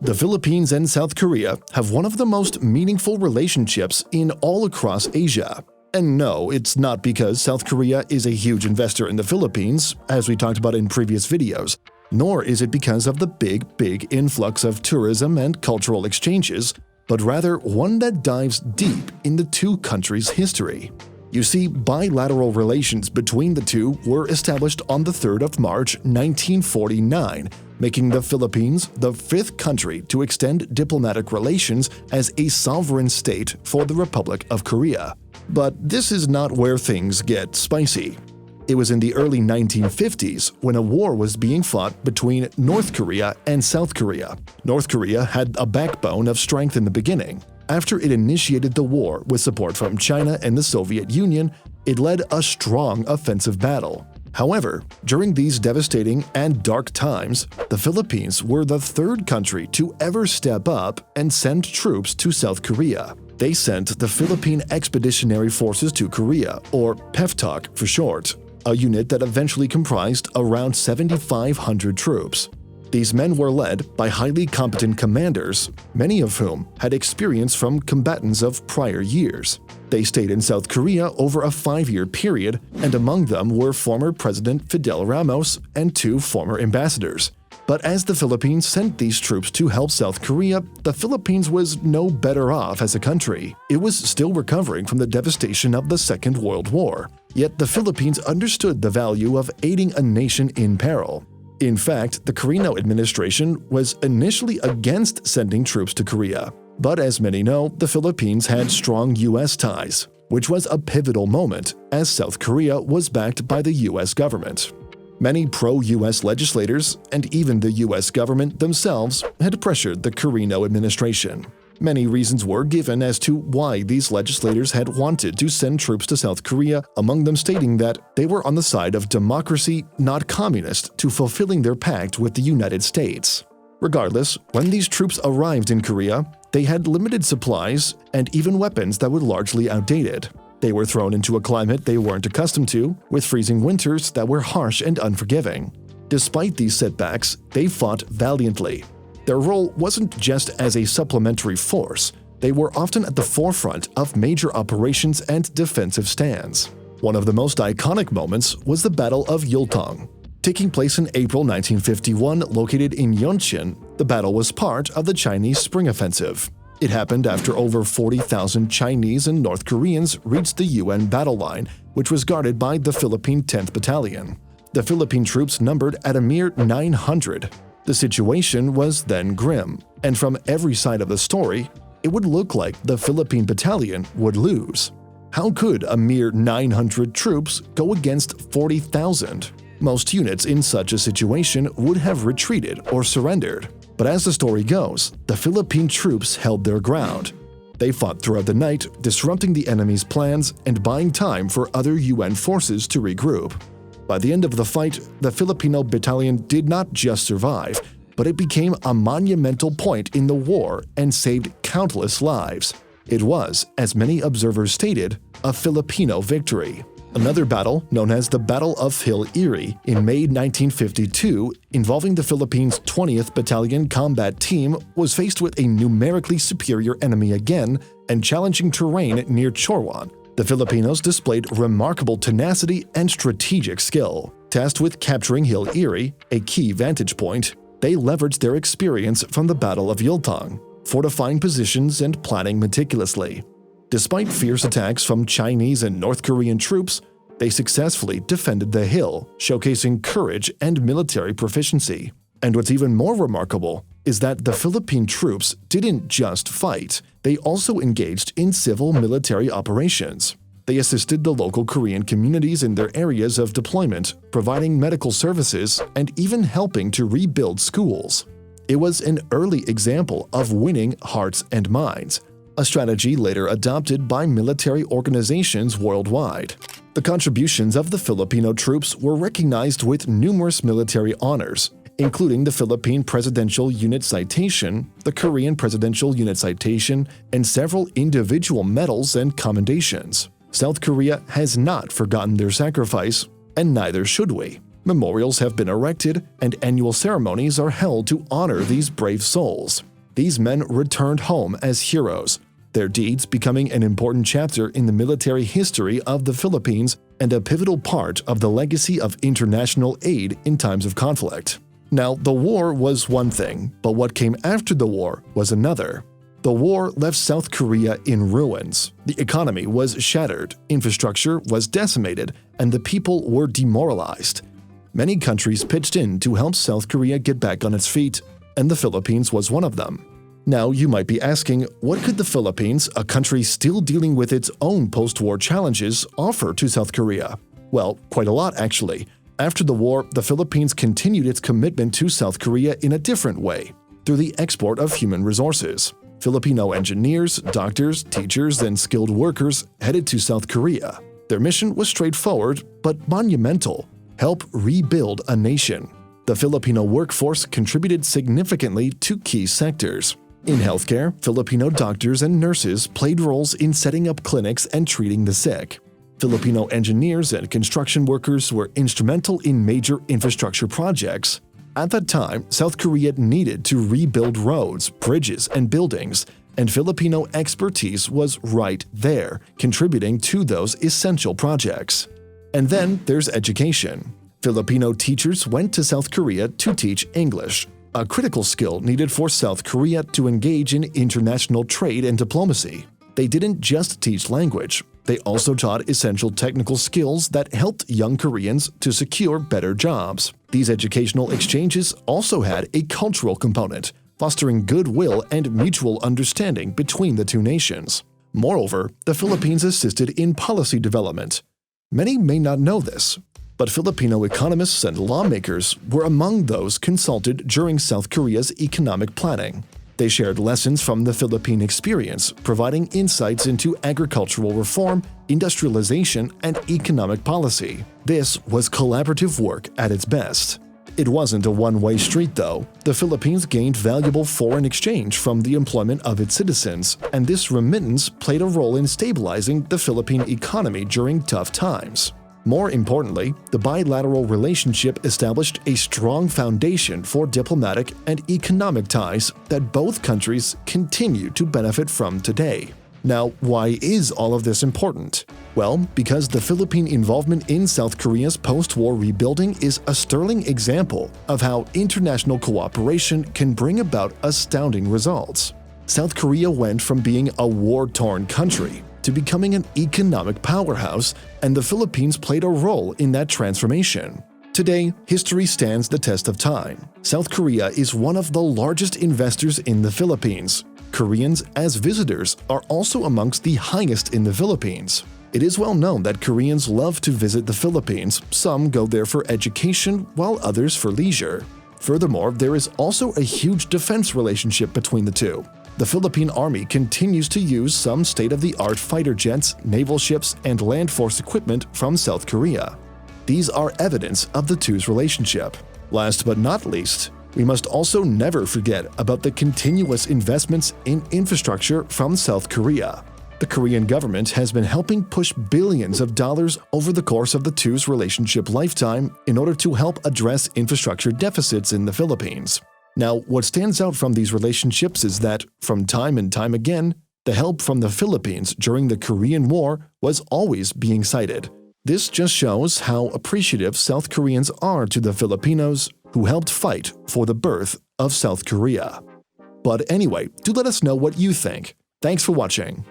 The Philippines and South Korea have one of the most meaningful relationships in all across Asia. And no, it's not because South Korea is a huge investor in the Philippines, as we talked about in previous videos, nor is it because of the big influx of tourism and cultural exchanges, but rather one that dives deep in the two countries' history. You see, bilateral relations between the two were established on the 3rd of March 1949, making the Philippines the 5th country to extend diplomatic relations as a sovereign state for the Republic of Korea. But this is not where things get spicy. It was in the early 1950s when a war was being fought between North Korea and South Korea. North Korea had a backbone of strength in the beginning. After it initiated the war with support from China and the Soviet Union, it led a strong offensive battle. However, during these devastating and dark times, the Philippines were the 3rd country to ever step up and send troops to South Korea. They sent the Philippine Expeditionary Forces to Korea, or PEFTOC for short, a unit that eventually comprised around 7,500 troops. These men were led by highly competent commanders, many of whom had experience from combatants of prior years. They stayed in South Korea over a 5-year period, and among them were former President Fidel Ramos and 2 former ambassadors. But as the Philippines sent these troops to help South Korea, the Philippines was no better off as a country. It was still recovering from the devastation of the Second World War. Yet the Philippines understood the value of aiding a nation in peril. In fact, the Quirino administration was initially against sending troops to Korea. But as many know, the Philippines had strong U.S. ties, which was a pivotal moment as South Korea was backed by the U.S. government. Many pro-U.S. legislators and even the U.S. government themselves had pressured the Quirino administration. Many reasons were given as to why these legislators had wanted to send troops to South Korea, among them stating that they were on the side of democracy, not communist, to fulfilling their pact with the United States. Regardless, when these troops arrived in Korea, they had limited supplies and even weapons that were largely outdated. They were thrown into a climate they weren't accustomed to, with freezing winters that were harsh and unforgiving. Despite these setbacks, they fought valiantly. Their role wasn't just as a supplementary force, they were often at the forefront of major operations and defensive stands. One of the most iconic moments was the Battle of Yultong. Taking place in April 1951, located in Yeoncheon, the battle was part of the Chinese Spring Offensive. It happened after over 40,000 Chinese and North Koreans reached the UN battle line, which was guarded by the Philippine 10th Battalion. The Philippine troops numbered at a mere 900. The situation was then grim, and from every side of the story, it would look like the Philippine battalion would lose. How could a mere 900 troops go against 40,000? Most units in such a situation would have retreated or surrendered. But as the story goes, the Philippine troops held their ground. They fought throughout the night, disrupting the enemy's plans and buying time for other UN forces to regroup. By the end of the fight, the Filipino battalion did not just survive, but it became a monumental point in the war and saved countless lives. It was, as many observers stated, a Filipino victory. Another battle, known as the Battle of Hill Erie in May 1952, involving the Philippines' 20th Battalion Combat Team, was faced with a numerically superior enemy again and challenging terrain near Chorwan. The Filipinos displayed remarkable tenacity and strategic skill. Tasked with capturing Hill Erie, a key vantage point, they leveraged their experience from the Battle of Yultong, fortifying positions and planning meticulously. Despite fierce attacks from Chinese and North Korean troops, they successfully defended the hill, showcasing courage and military proficiency. And what's even more remarkable is that the Philippine troops didn't just fight, they also engaged in civil military operations. They assisted the local Korean communities in their areas of deployment, providing medical services and even helping to rebuild schools. It was an early example of winning hearts and minds, a strategy later adopted by military organizations worldwide. The contributions of the Filipino troops were recognized with numerous military honors, including the Philippine Presidential Unit Citation, the Korean Presidential Unit Citation, and several individual medals and commendations. South Korea has not forgotten their sacrifice, and neither should we. Memorials have been erected, and annual ceremonies are held to honor these brave souls. These men returned home as heroes, their deeds becoming an important chapter in the military history of the Philippines and a pivotal part of the legacy of international aid in times of conflict. Now, the war was one thing, but what came after the war was another. The war left South Korea in ruins. The economy was shattered, infrastructure was decimated, and the people were demoralized. Many countries pitched in to help South Korea get back on its feet, and the Philippines was one of them. Now, you might be asking, what could the Philippines, a country still dealing with its own post-war challenges, offer to South Korea? Well, quite a lot, actually. After the war, the Philippines continued its commitment to South Korea in a different way, through the export of human resources. Filipino engineers, doctors, teachers, and skilled workers headed to South Korea. Their mission was straightforward, but monumental: help rebuild a nation. The Filipino workforce contributed significantly to key sectors. In healthcare, Filipino doctors and nurses played roles in setting up clinics and treating the sick. Filipino engineers and construction workers were instrumental in major infrastructure projects. At that time, South Korea needed to rebuild roads, bridges, and buildings, and Filipino expertise was right there, contributing to those essential projects. And then there's education. Filipino teachers went to South Korea to teach English, a critical skill needed for South Korea to engage in international trade and diplomacy. They didn't just teach language, they also taught essential technical skills that helped young Koreans to secure better jobs. These educational exchanges also had a cultural component, fostering goodwill and mutual understanding between the two nations. Moreover, the Philippines assisted in policy development. Many may not know this, but Filipino economists and lawmakers were among those consulted during South Korea's economic planning. They shared lessons from the Philippine experience, providing insights into agricultural reform, industrialization, and economic policy. This was collaborative work at its best. It wasn't a one-way street, though. The Philippines gained valuable foreign exchange from the employment of its citizens, and this remittance played a role in stabilizing the Philippine economy during tough times. More importantly, the bilateral relationship established a strong foundation for diplomatic and economic ties that both countries continue to benefit from today. Now, why is all of this important? Well, because the Philippine involvement in South Korea's post-war rebuilding is a sterling example of how international cooperation can bring about astounding results. South Korea went from being a war-torn country to becoming an economic powerhouse, and the Philippines played a role in that transformation. Today, history stands the test of time. South Korea is one of the largest investors in the Philippines. Koreans, as visitors, are also amongst the highest in the Philippines. It is well known that Koreans love to visit the Philippines. Some go there for education, while others for leisure. Furthermore, there is also a huge defense relationship between the two. The Philippine Army continues to use some state-of-the-art fighter jets, naval ships, and land force equipment from South Korea. These are evidence of the two's relationship. Last but not least, we must also never forget about the continuous investments in infrastructure from South Korea. The Korean government has been helping push billions of dollars over the course of the two's relationship lifetime in order to help address infrastructure deficits in the Philippines. Now, what stands out from these relationships is that, from time and time again, the help from the Philippines during the Korean War was always being cited. This just shows how appreciative South Koreans are to the Filipinos who helped fight for the birth of South Korea. But anyway, do let us know what you think. Thanks for watching.